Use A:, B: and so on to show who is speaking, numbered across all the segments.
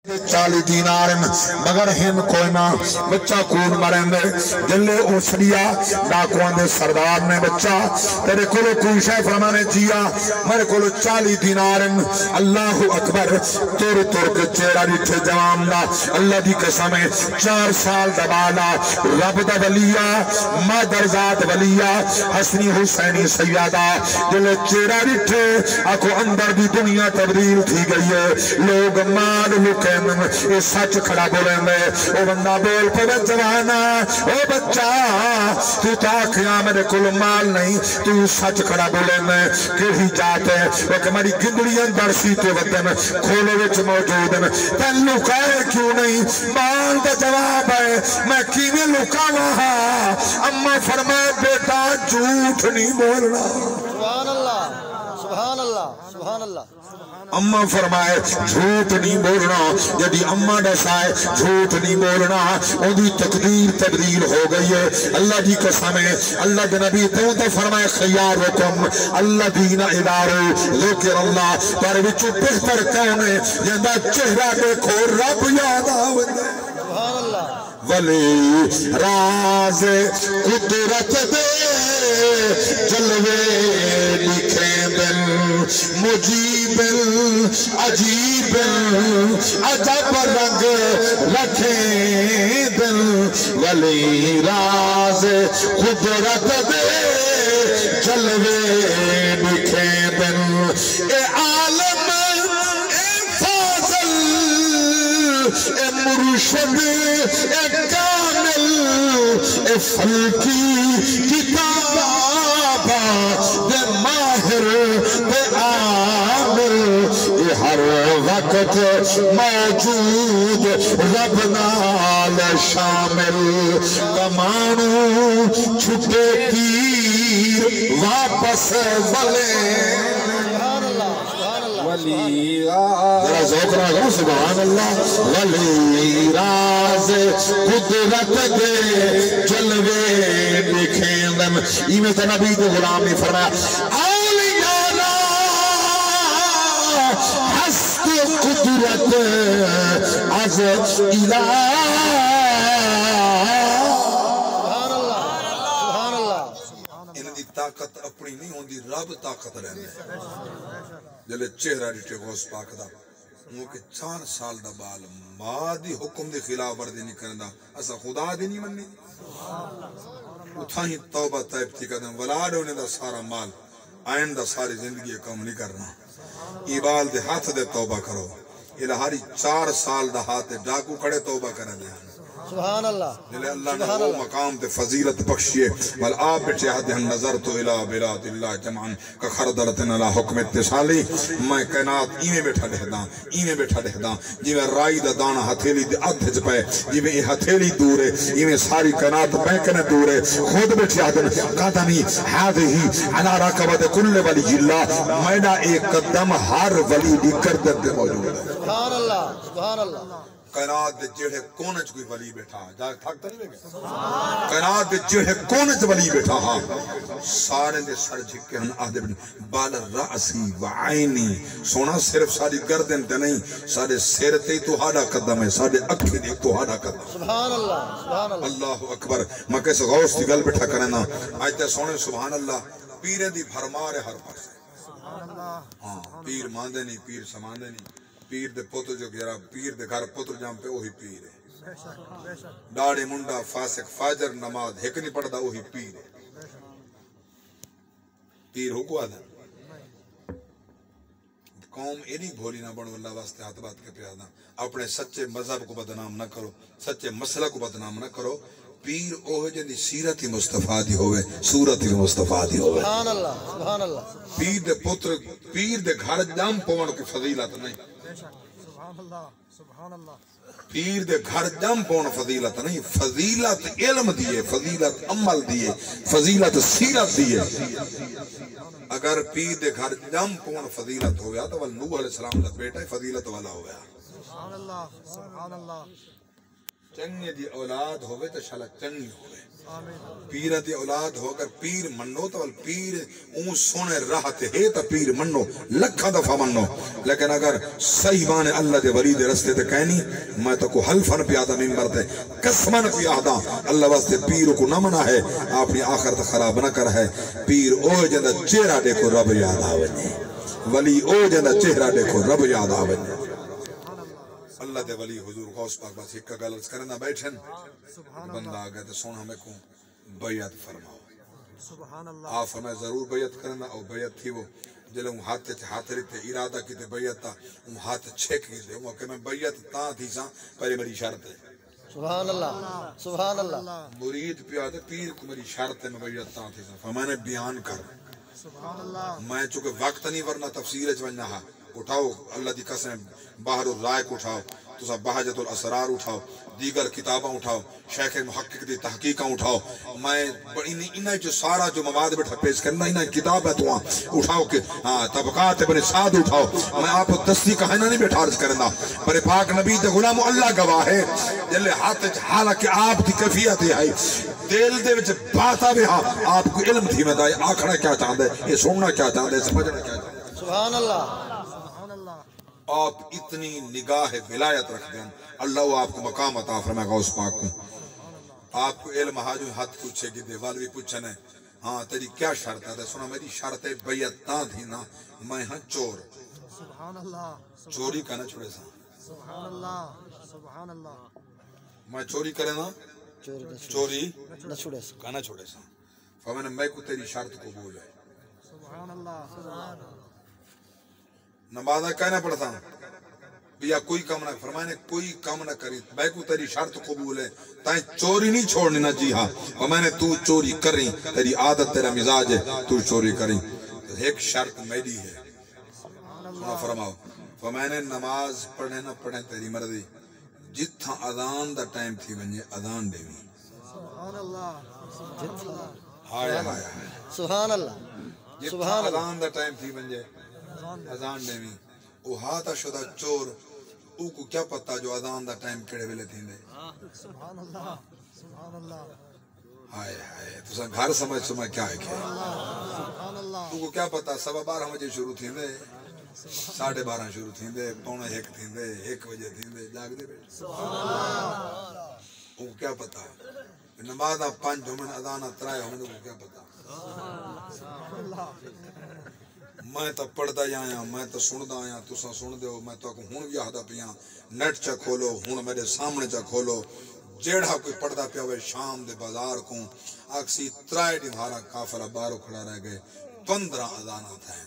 A: 40 دینار مگر ہم کوئی نہ بچہ کون مریں دے جلے اوسڑیا ڈاکوان دے سردار نے بچہ تیرے کلو کوئی شے فرمانے جیا میرے کلو 40 دینار اللہ اکبر تور کے چیڑا ڈٹھے جوان دا اللہ دی قسم 4 سال دبالا رب دا ولیہ مادر ذات ولیہ حسنی حسینی سیادہ جلے چیڑا ڈٹھے آکو اندر دی دنیا تبدیل تھی گئی ہے لوگ مال لکے یہ سچ کھڑا بولیں دے او بندہ بول پہ جوانا او بچہ تو تاکیاں میرے کل مال نہیں تو سچ کھڑا بولیں دے کہ ہی جاتے ہیں وہ کہ میری گندڑی اندر سیتے ودن کھولے وچ موجود ہیں تن لکائے کیوں نہیں مال دا جواب ہے میں کیویں لکا وہاں اما فرمائے بیٹا جھوٹ نہیں بولنا
B: سبحان اللہ سبحان اللہ سبحان اللہ
A: اماں فرمائے جھوٹ نہیں بولنا جدی اماں دسائے جھوٹ نہیں بولنا اندھی تقدیر تبدیل ہو گئی ہے اللہ جی قسم ہے اللہ کے نبی تو فرمائے خیارکم اللہ دین ادارو ذکر اللہ پر وچو بہتر کون ہے جندہ چہرہ دیکھو رب یاد آوے
B: سبحان اللہ
A: ولی راز قدرت دے جلوے لکھیں دل مجیب عجیب عجب رنگ رکھیں دل ولی راز قدرت دے جلوے لکھیں دل اے عالم اے فاضل اے مرشد اے کامل اے فلکی کتابہ دے ماہر دے عامل اے ہر وقت موجود رب نال شامل کمانو چھٹے تیر واپس ولے ذرا ذوق رہا سبحان اللہ ولی راز قدرت دے جلوے دکھیں دن ایمیں سے نبی دے غلام نے فرمایا اولیاء ہست قدرت از الہ طاقت اپنی نہیں ہوندی رب طاقت رہنے جلے چہرہ ڈٹے غوث پاک دا وہ کہ 4 سال دا بال ماں دی حکم دی خلاف ورزی نہیں کرنا اسا خدا دی نہیں مننی اتھا ہی توبہ طیب تھی کہتے ہیں ولاد ہونے دا سارا مال آئندہ ساری زندگی کم نہیں کرنا ایبال دے ہاتھ دے توبہ کرو الہاری 4 سال دا ہاتھ دے ڈاکو کھڑے توبہ کرنے دے
B: سبحان اللہ
A: جلے اللہ نے وہ مقام تے فضیلت بخشیے والآب بچے حدہن نظر تو الہ بلاد اللہ جمعن کا خردرتن اللہ حکم اتصالی میں کائنات ایمیں بیٹھا دہداں جی میں رائی دا دانا ہتھیلی دے ادھج پہ جی میں ہتھیلی دور ہے ایمیں ساری کائنات بینکنے دور ہے خود بیٹھے حدن قدمی حاضی علا رکبت کل ولی اللہ میڈا ایک قدم ہر ولی دی کردت دے موجود ہے
B: سبحان اللہ سبحان اللہ
A: کائنات دے جڑے کونچ کوئی ولی بیٹھا جا تھکتا نہیں بیٹھا کائنات دے جڑے کونچ ولی بیٹھا ہاں سارے دے سر جھکے ہن آدھے بیٹھے بال رأسی وعینی سونا صرف ساری گردن تے نہیں سارے سیر تے تو ہاڑا قدم ہے سارے اکھے دے تو ہاڑا قدم
B: سبحان اللہ سبحان اللہ
A: اللہ اکبر میں کیسے غوث دی گل بیٹھا کرنا آج تے سونے سبحان اللہ پیرے دی بھرمار ہے ہر پاس ہاں پیر ماندے نہیں پیر سماندے نہیں پیر دے پوتر جو گیرا پیر دے گھر پوتر جام پہ وہی پیر ہے ڈاڑی منڈا فاسق فاجر نماز ایک نہیں پڑھتا وہی پیر ہے پیر ہو کو آدھا قوم اینی بھولی نہ بڑھو اللہ واسطے ہاتھ بات کے پیادا اپنے سچے مذہب کو بدنام نہ کرو سچے مسئلہ کو بدنام نہ کرو پیر اوہ جنی سیرت ہی مصطفیٰ دی ہوئے صورت ہی مصطفیٰ دی ہوئے
B: سبحان اللہ سبحان اللہ
A: پیر دے پتر پیر دے گھر جام پوان کی فضیلت نہیں
B: سبحان اللہ سبحان اللہ
A: پیر دے گھر جام پوان فضیلت نہیں فضیلت علم دیئے فضیلت عمل دیئے فضیلت سیرت دیئے اگر پیر دے گھر جام پوان فضیلت ہو گیا تو نوح علیہ السلام دا بیٹا فضیلت والا ہو گیا
B: سبحان اللہ سبحان اللہ
A: چنگے دی اولاد ہوئے تو شالا چنگی ہوئے پیر دی اولاد ہو کر پیر منو تو پیر اون سونے راہ تے ہے تو پیر منو لکھا دفعہ منو لیکن اگر صحیح بانے اللہ دے ولی دے رستے تے کہنی میں تو کو حلفن پیادا ممبر تے قسمن پیادا اللہ واسطے پیر کو نہ منا ہے اپنی آخرت خراب نہ کر ہے پیر او جندہ چہرہ دیکھو رب یاد آونے ولی او جندہ چہرہ دیکھو رب یاد آونے اللہ دے ولی حضور غوث پاک بس ایک گل عرض کرنا بیٹھن بندہ آ گئے تو سونا ہمیں کو بیعت فرماؤ آپ فرمائے ضرور بیعت کرنا اور بیعت تھی وہ جلے ہوں ہاتھ رہتے ارادہ کی تے بیعت تا ہوں ہاتھ چھیک کی دے کہ میں بیعت تا تھی ساں پہلے میری شرط ہے
B: سبحان اللہ سبحان اللہ
A: مرید پیادے پیر کو میری شرط ہے میں بیعت تا تھی ساں فرمائے بیان کر میں چونکہ وقت نہیں ورنہ تفسیر چونجنا ہا اٹھاؤ اللہ دی قسم باہر الرائے کو اٹھاؤ تو سب بہجت الاسرار اٹھاؤ دیگر کتاباں اٹھاؤ شیخ محقق دی تحقیقاں اٹھاؤ میں انہیں جو سارا جو مواد بیٹھا پیش کرنا انہیں کتاب ہے تو اٹھاؤ کہ طبقات ابن سعد اٹھاؤ میں آپ کو تصدیق کہنا نہیں بیٹھا عرض کرنا پر پاک نبی دے غلام اللہ گواہ ہے جلے ہاتھ حالانکہ آپ دی کیفیت ہے دل دے وچ بات آوے ہاں آپ کو علم تھی میں دائے آکھنا کیا چاہتا ہے یہ سننا کیا چاہتا ہے سمجھنا کیا چاہتا ہے
B: سبحان اللہ
A: آپ اتنی نگاہ ولایت رکھ دیں اللہ آپ کو مقام عطا فرمائے غوث پاک کو آپ کو علم حاجو ہاتھ پوچھے گی دیوال بھی پوچھنے ہاں تیری کیا شرط ہے سنا میری شرط بیعت نہ تھی نا میں ہاں چور
B: سبحان اللہ
A: چوری کا نہ چھوڑے سا
B: سبحان اللہ سبحان اللہ
A: میں چوری کرے نا چوری
B: نہ چھوڑے
A: کا نہ چھوڑے سا فرمانے میں کو تیری شرط قبول ہے
B: سبحان اللہ
A: نمازہ کہنا پڑتا بیا کوئی کام نہ فرمانے کوئی کام نہ کری میں کو تیری شرط قبول ہے تائیں چوری نہیں چھوڑنی نہ جی ہاں فرمانے تو چوری کری تیری عادت تیرا مزاج ہے تو چوری کری ایک شرط میری ہے سنا فرماؤ فرمانے نماز پڑھنے نہ پڑھنے تیری مرضی جتھا اذان دا ٹائم تھی ونجے اذان دے بھی
B: سبحان اللہ
A: ہائے ہائے
B: سبحان اللہ
A: جتھا اذان دا ٹائم تھی ونجے اذان دے بھی او ہاتھا شدہ چور او کو کیا پتا جو اذان دا ٹائم کڑے ویلے تھی دے
B: سبحان اللہ سبحان اللہ
A: ہائے ہائے تو سن گھر سمجھ کیا ہے کہ
B: سبحان اللہ
A: تو کو کیا پتا 12:15 بجے شروع تھی دے 12:30 شروع تھی دے 1:45 تھی دے 1 بجے تھی دے جاگ دے بیٹھ
B: سبحان اللہ
A: او کیا پتا نمازہ 5 ہومن اذانہ 3 ہومن کو کیا پتا
B: سبحان اللہ
A: میں تو پڑھدا آیا میں تو سندا آیا تساں سن دیو میں تو ہن بھی آہدا پیاں نیٹ چا کھولو ہن میرے سامنے چا کھولو جیڑا کوئی پڑھدا پیا ہوئے شام دے بازار کو اکسی 3 ڈھارا کافلا باہر کھڑا رہ گئے 15 اذانات ہیں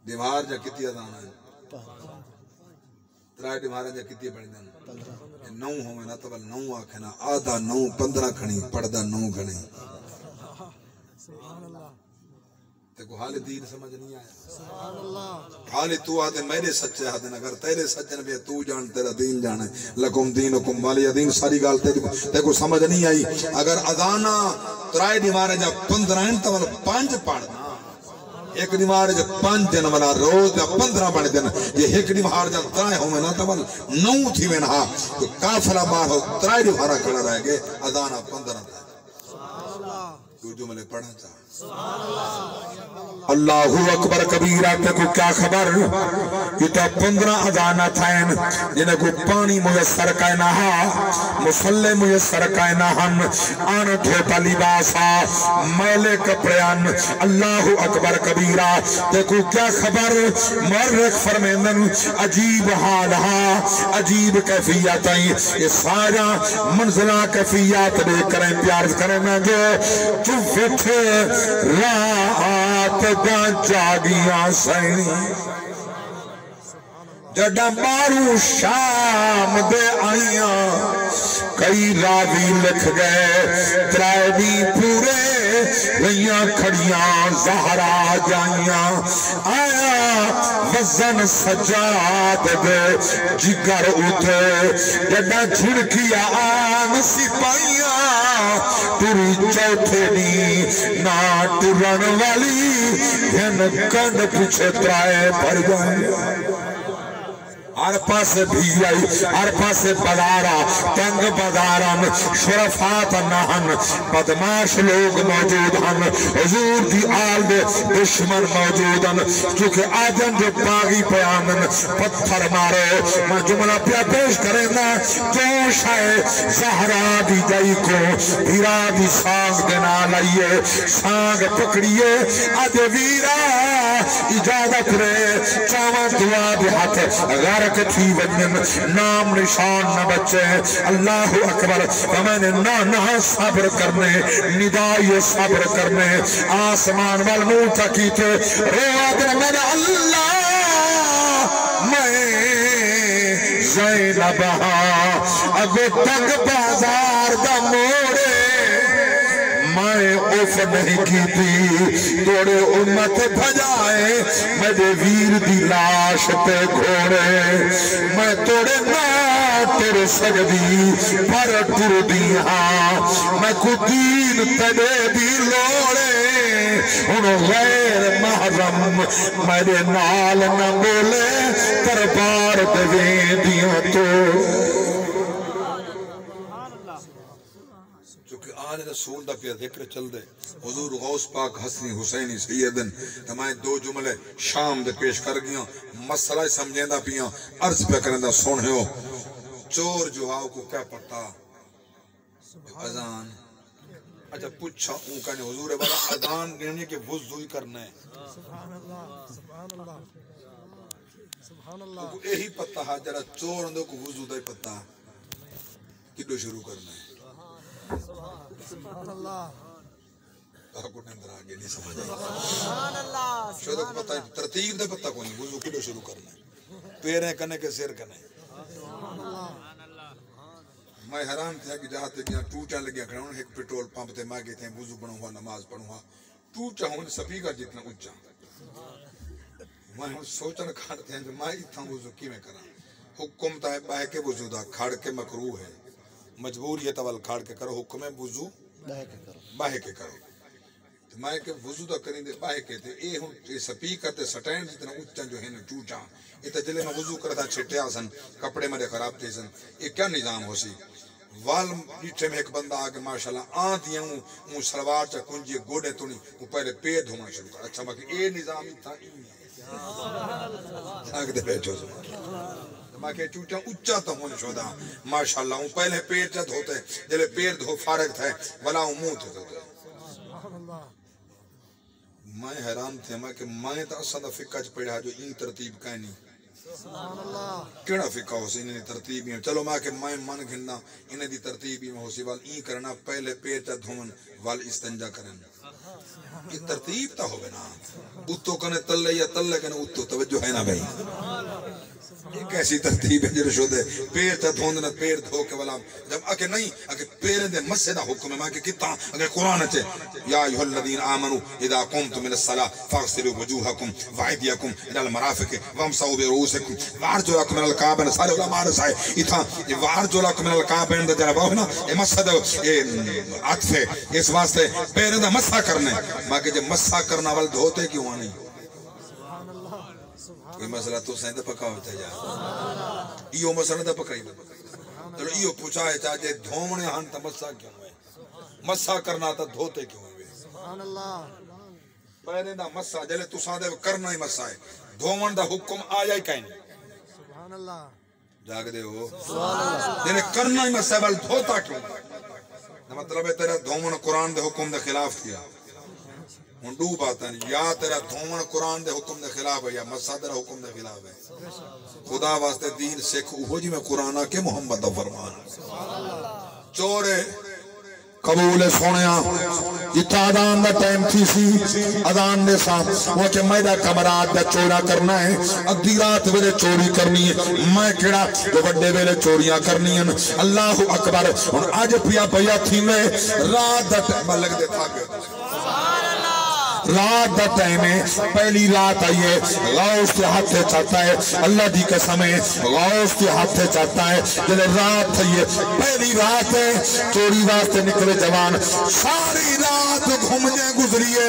A: دیوار جا کتنی اذان ہے 3 ڈھارا جا کتنی پڑھ دین 9 ہوے نہ تو 9 آکھنا آدھا 9 15 کھنی پڑھدا 9 کھنی
B: سبحان اللہ
A: کو حال دین سمجھ نہیں آیا
B: سبحان اللہ
A: حال تو آتے میرے سچے ہاتھ اگر تیرے سچے نبی تو جان تیرا دین جانے لکم دینکم والی دین ساری گال تے کو سمجھ نہیں آئی اگر اذانہ 3 دیوارے جا 15 ہیں تو 5 پڑھنا ایک دیوار جا 5 دن والا روز جا 15 بن دن یہ ایک دیوار جا 3 ہوں میں نا تو 9 تھی میں نہا تو کافلہ بار ہو 3 دیوارہ کھڑا رہ گئے اذانہ 15 تھا تو جملے پڑھنا چاہا اللہ اکبر کبیرہ تے کو کیا خبر یہ تو 15 اذانہ تھائن جنہیں کو پانی میسر کہنا مسلح میسر کہنا آن دھوتا لباسا میلے کپڑیان اللہ اکبر کبیرہ تے کو کیا خبر مرخ فرمیندن عجیب حال عجیب کیفیت یہ سارا منزلہ کیفیت دے کریں پیار کریں گے چوفت رات دا جاگیاں سینی جڑا مارو شام دے آئیاں کئی راوی لکھ گئے 3 دی پورے رہیاں کھڑیاں زہرا جائیاں آیا وزن سجاد دے جگر اٹھے جڑا جھڑکیا آن سپائیاں تری چوتھے دی نا ٹرن والی ہن کنڈ پچھے 3 بھر جائیں ہر پاسے بھی آئی ہر پاسے بازارا تنگ بازارن شرفات نہن بدماش لوگ موجود ہن حضور دی آل دے دشمن موجودن کیونکہ آدم جو باغی پیانن پتھر مارے میں جملہ پیا پیش کریں نا جوش ہے زہرا دی جائی کو بھیرا دی سانگ دینا لائیے سانگ پکڑیے آدھے ویرا اجازت رہے چاوہ دعا دی ہاتھ غرق تھی ونن نام نشان نہ بچے اللہ اکبر میں نے نہ صبر کرنے ندائی صبر کرنے آسمان والنور تکیتے روادن میں نے اللہ میں زینبہ اگو تنگ بازار دا موڑے میں اوف نہیں کی تھی توڑے امت بھجائے میرے ویر دی لاش پہ گھوڑے میں توڑے نہ تیرے سجدی پر ٹر دیاں میں کو دین تڑے دی لوڑے انہوں غیر محرم میرے نال نہ بولے دربار دے دیاں تو
C: رسول دا پیا ذکر چل دے حضور غوث پاک حسنی حسینی سیدن ہمیں دو جملے شام دے پیش کر گیا مسئلہ سمجھیں دا پیا عرض پہ کریں دا سونے ہو چور جو ہاں کو کیا پڑتا اذان اچھا پوچھا ان کا نے حضور والا اذان گننے کے وضوئی کرنا ہے سبحان اللہ سبحان اللہ سبحان اللہ یہی پتہ ہے جرا چور اندو کو وضو دا پتہ کدو شروع کرنا ہے سبحان اللہ آپ کو اندر آگے نہیں سمجھ آئی سبحان اللہ شاید کو پتہ ہے ترتیب دے پتہ کوئی نہیں وضو کدو شروع کرنا ہے پیریں کنے کے سیر کنے میں حیران تھا کہ جہاں تک یہاں ٹوٹا لگیا کھڑا ہوں ایک پیٹرول پمپ تے ماگے تھے وضو پڑھوں ہوا نماز پڑھوں ہوا ٹوٹا ہوں سپیکر جتنا اچھا میں سوچن کھڑتے ہیں جو میں اتنا وضو کی میں کرا حکم تا ہے باہ کے وضو دا کھڑ کے مکروہ ہے مجبور یہ تول کھاڑ کے کرو حکم وضو باہے کے کرو تو میں کہ وضو دا کریں دے باہے کے تھے اے ہوں سپیکر تے سٹینڈ جتنا اچھا جو ہے نا ٹوٹا یہ تجلے میں وضو کرتا چھٹے آسن کپڑے میں خراب تھے سن یہ کیا نظام ہو سی وال نیٹھے میں ایک بندہ آگے ماشاءاللہ آن دیا ہوں سلوار چا کنجی گوڑے تونی وہ پہلے پیر دھونا شروع کر اچھا باقی اے نظام ہی تھا آگے دے بیٹھو میں کہ ٹوٹا اچھا تا ہونے شودا ماشاءاللہ ہوں پہلے پیر جد ہوتے جلے پیر دھو فارغ تھے ولا ہوں منہ تھے میں حیران تھے میں کہ میں تا اصلا فقہ چ پڑھا جو این ترتیب کا نہیں کیڑا فقہ ہو سی انہیں ترتیب ہی چلو میں کہ میں من گھننا انہیں دی ترتیب ہی ہو سی وال این کرنا پہلے پیر جد دھومن وال استنجا کرن یہ ترتیب تا ہوگا نا اتو کنے تلے یا تلے کنے اتو توجہ ہے نا بھائی یہ کیسی ترتیب ہے جو شو دے پیر تا دھوندنا پیر دھو کے والا جب اکے نہیں اکے پیریں دے مسجدہ حکم ہے ماں کہ کتا اگر قرآن ہے یا ایوہ الذین آمنوا اذا قمتم من الصلاة فاغسلوا وجوہکم وعیدیکم الى المرافق وامسحوا برؤوسکم وارجلکم من الکعبین سارے علماء رسائے اتھا وارجلکم من الکعبین دا جرا باہو نا یہ مسجد عطف ہے اس واسطے پیریں دا مسح کرنے ماں کہ جب مسح کرنا وال دھوتے کیوں آنی یہ مسئلہ تو سائن دا پکا ہوتا ہے جا ایو مسئلہ دا پکا ہی دا چلو ایو پوچھا ہے چاہتے دھومنے ہن تا مسا کیوں ہے مسا کرنا تا دھوتے کیوں ہے سبحان اللہ پہلے دا مسا جلے تو سادے کرنا ہی مسا ہے دھومن دا حکم آیا ہی کہیں سبحان اللہ جاگ دے ہو جلے کرنا ہی مسا ہے بل دھوتا کیوں مطلب ہے تیرا دھومن قرآن دے حکم دے خلاف کیا منڈو بات ہے یا تیرا دھومن قرآن دے حکم دے خلاف ہے یا مسا تیرا حکم دے خلاف ہے خدا واسطے دین سکھ اوہ جی میں قرآن کے محمد فرمان چورے قبول سونیا جتا ادان دا ٹائم تھی سی ادان دے ساتھ وہ کہ میں دا کمرات دا چورا کرنا ہے ادھی رات ویلے چوری کرنی ہے میں کڑا جو بڑے ویلے چوریاں کرنی ہیں اللہ اکبر آج پیا پیا تھی میں رات دا ٹائم لگ دے تھا
A: رات دا ٹائم ہے پہلی رات آئیے غوث کے ہاتھ سے چاہتا ہے اللہ دی قسم ہے غوث کے ہاتھ سے چاہتا ہے جلے رات آئیے پہلی رات ہے چوری واسطے نکلے جوان ساری رات گھومنے گزریے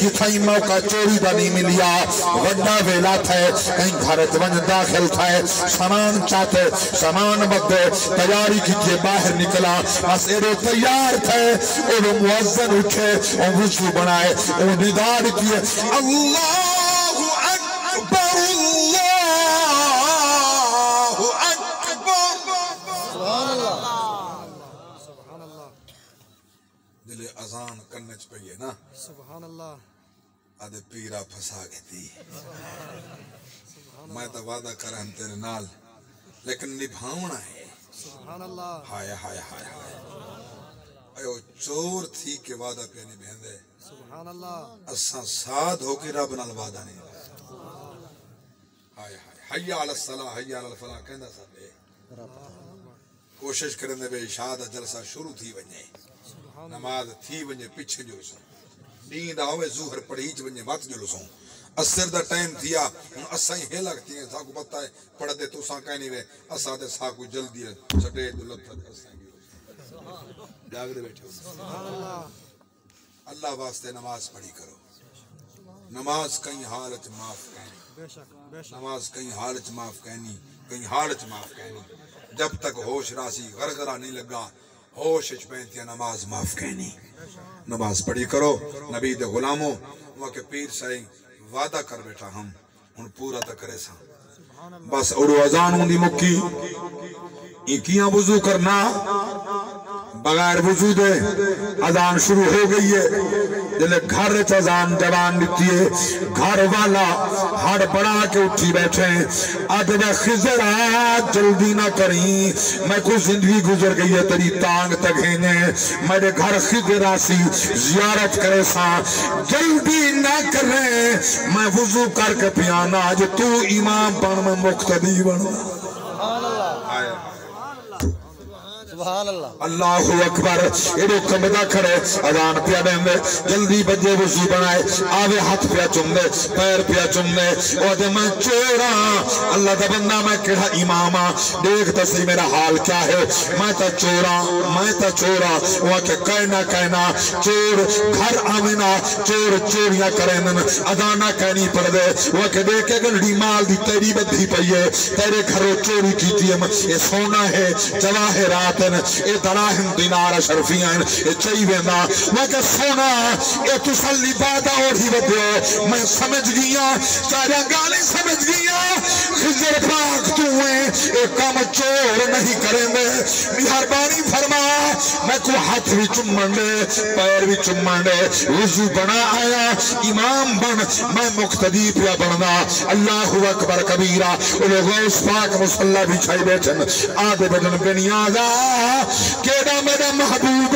A: کہ تھائی موقع چوری دا نہیں ملیا وڈا ویلا تھے کہیں گھرت ون داخل تھے سامان چاہتے سامان بدے تیاری کیجئے باہر نکلا بس ایرے تیار تھے اور مؤذن اٹھے اور وضو بنائے اور ندار کیے اللہ اکبر
C: دلے اذان کرنے چپئیے نا
B: سبحان اللہ
C: آدھے پیرا پھسا گئی تھی میں تو وعدہ کرا ہم تیرے نال لیکن نبھاونا ہے
B: سبحان اللہ
C: ہائے ہائے ہائے ہائے ایو چور تھی کہ وعدہ پہ نہیں بہندے
B: سبحان اللہ
C: اساں ساتھ ہو کے رب نال وعدہ نہیں ہائے ہائے حی علی الصلاح حی علی الفلاح کہندا سبے کوشش کرنے بے اشادہ جلسہ شروع تھی ونجے نماز تھی ونجے پیچھے جو سو نیند آوے ظہر پڑھیچ ونجے وقت جو سو اثر دا ٹائم تھیا اساں ہی لگتی ہیں ساکو پتہ ہے پڑھ دے تو ساں کہیں نہیں وے اساں دے ساکو جلدی ہے سٹے دلت اساں جاگ دے بیٹھے اللہ واسطے نماز پڑھی کرو نماز کہیں حالت معاف کہنی نماز کہیں حالت معاف کہنی کہیں حالت معاف کہنی جب تک ہوش راسی غرغرہ نہیں لگا ہوش پہنتی نماز معاف کہنی نماز پڑھی کرو نبی دے غلاموں وہ کہ پیر سائیں وعدہ کر بیٹھا ہم ان پورا تک کرے سا بس اڑو اذان ہوں دی مکی ایکیاں وضو کرنا بغیر وضو دے اذان شروع ہو گئی ہے جلے گھر اذان جوان دیتی ہے گھر والا ہڑ بڑا کے اٹھی بیٹھے ادب خضر آج جلدی نہ کریں میں کوئی زندگی گزر گئی ہے تیری تانگ تگھینے میرے گھر خضر آسی زیارت کرے سا جلدی نہ کریں میں وضو کر کے پیانا آج تو امام بن میں مقتدی بنو
B: سبحان اللہ
A: اللہ اکبر ایڈو کمدہ کھڑے اذان پیا دیں جلدی بجے وضو بنائے آوے ہاتھ پیا چمنے پیر پیا چمنے او دے میں چورا اللہ دا بندہ میں کڑا اماما دیکھ تسی میرا حال کیا ہے میں تا چورا وہ کہ کہنا چور گھر آمینا چور چوریاں کریں ادانا کہنی پڑ دے وہ کہ دیکھے گلڑی مال دی تیری بدھی پئیے تیرے گھروں چوری کیتی ہے یہ سونا ہے جواہرات اے دراہم دینار شرفیاں اے چاہی ویندہ میں کہ سونا اے تسلی بادہ اور ہی ودیو میں سمجھ گیا چاریا گالی سمجھ گیا خضر پاک تو ہوئے اے کام چور نہیں کریں دے مہربانی فرما میں کو ہاتھ بھی چمن دے پیر بھی چمن دے وضو بنا آیا امام بن میں مقتدی پیا بننا اللہ اکبر کبیرہ انہیں غوث پاک مسلح بھی چھائی بیٹھن آدھے بدن بنیازہ کیڑا میرا محبوب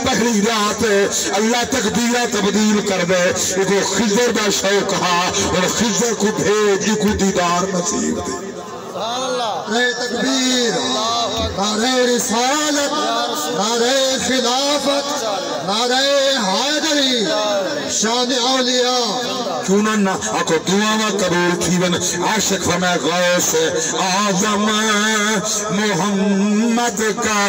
A: پہلی رات اللہ تقدیرہ تبدیل کر دے ایک خضر دا شوق کہا اور خضر کو بھیج کو دیدار نصیب دے
B: سبحان اللہ
D: نعرہ تکبیر نعرہ رسالت نعرہ خلافت نعرہ حیدری شان اولیاء
A: کیوں نہ اکو دعاواں قبول تھی ون عاشق فرمائے غوث اعظم محمد کا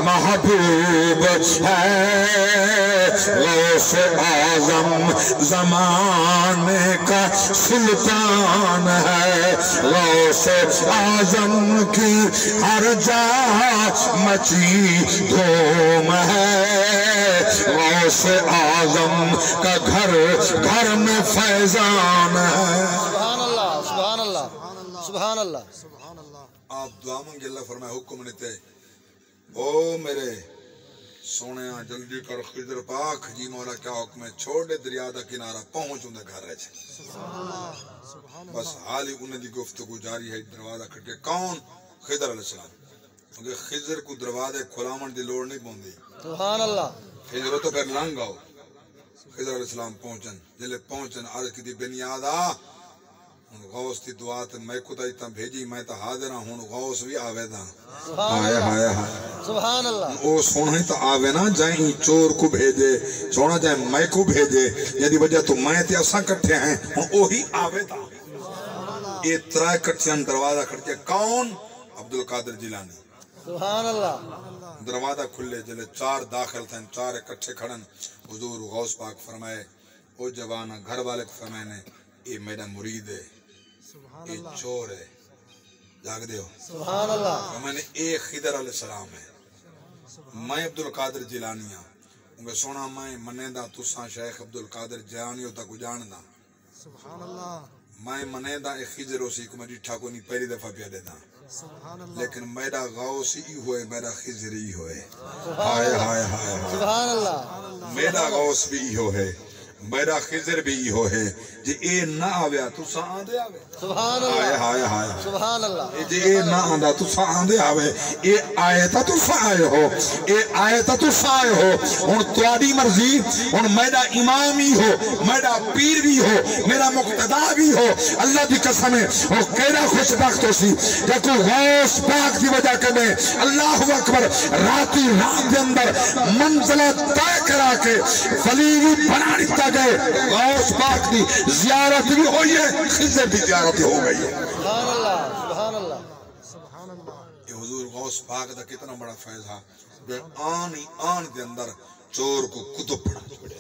A: محبوب ہے غوث اعظم زمانے کا سلطان ہے غوث اعظم کی ہر جا مچی دھوم ہے غوث اعظم کا گھر میں فیضان ہے
B: سبحان اللہ سبحان اللہ سبحان اللہ
C: آپ دعا مانگے اللہ فرمائے حکم نہیں تے او میرے سونے جلدی کر خضر پاک جی مولا کیا حکم ہے چھوڑ دے دریا دا کنارہ پہنچوں دے گھر رہ چھے بس حالی انہیں دی گفتگو جاری ہے دروازہ کھٹ کے کون خضر علیہ السلام کیونکہ خضر کو دروازے کھلامن دی لوڑ نہیں پوندی
B: سبحان اللہ
C: خضر تو پھر لنگ آؤ خضر علیہ السلام پہنچن جلے پہنچن عرض کی دی بنیادا غوث دی دعا تے میں خدائی تا بھیجی میں تا حاضر ہوں غوث بھی آوے دا
B: سبحان
C: ہائے
B: اللہ
C: ہائے ہائے
B: سبحان اللہ
C: او سونا ہی تا آوے نا جائیں چور کو بھیجے سونا جائیں میں کو بھیجے یعنی وجہ تو میں تے اساں کٹھے ہیں اوہی آوے دا یہ ترائے کٹھیاں دروازہ کھڑتے کون عبدالقادر جیلانی
B: سبحان اللہ
C: دروازہ کھلے جلے چار داخل تھے چار اکٹھے کھڑن حضور غوث پاک فرمائے او جوانہ گھر والے کو فرمائے نے یہ میرا مرید ہے یہ چور ہے جاگ دے ہو
B: سبحان اللہ
C: فرمائے نے اے خضر علیہ السلام ہے میں عبدالقادر جیلانی ہوں انگے سونا میں منیدہ تساں شیخ عبدالقادر جیلانی ہوتا کو جاندہ
D: سبحان اللہ
C: میں منیدہ اے خضر ہو سی کو میں ڈٹھا کو نہیں پہلی دفعہ پیا دیتا لیکن میرا غوث ہی ہوئے میرا خضر ہی ہوئے ہائے ہائے ہائے
B: سبحان اللہ
C: میرا غوث بھی ہی ہوئے میرا خضر بھی ہی ہوئے جی اے نہ آویا تو سا آندے آوے
B: سبحان
C: ہائے
B: اللہ
C: ہائے ہائے
B: سبحان اللہ
C: جی اے نہ آندہ تو سا آندے آوے اے آئے تا تو سا آئے ہو اے آئے تا تو سا آئے ہو ان تواری مرضی ان میرا امام ہی ہو میرا پیر بھی ہو میرا مقتدہ بھی ہو اللہ دی قسم ہے اور کیرا خوش بخت ہو سی جب کوئی غوث پاک دی وجہ کرنے اللہ اکبر راتی رات دے اندر منزلہ طے کرا کے ولی بنا دیتا گئے غوث پاک دی زیارت بھی ہوئی ہے خضر بھی زیارت ہو گئی ہے
B: سبحان اللہ سبحان اللہ
D: سبحان اللہ
C: یہ حضور غوث پاک دا کتنا بڑا فیض ہے جو آن دے اندر چور کو کتب بنا چھوڑے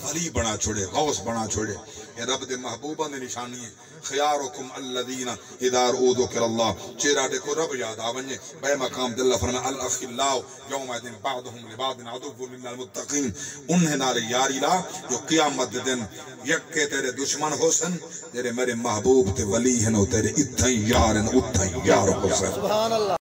C: ولی بنا چھوڑے غوث بنا چھوڑے یہ رب دے محبوبہ نے نشانی ہے خیارکم الذین اذا رؤوا ذکر اللہ چہرہ دیکھو رب یاد آونجے بے مقام دل فرمائے الاخلاء یومئذ بعضهم لبعض عدو من المتقین انہیں نال یاری لا جو قیامت دن یکے تیرے دشمن حسن تیرے میرے محبوب تے ولی ہیں تیرے اتھائی یار ہیں اتھائی یار حسن
B: سبحان اللہ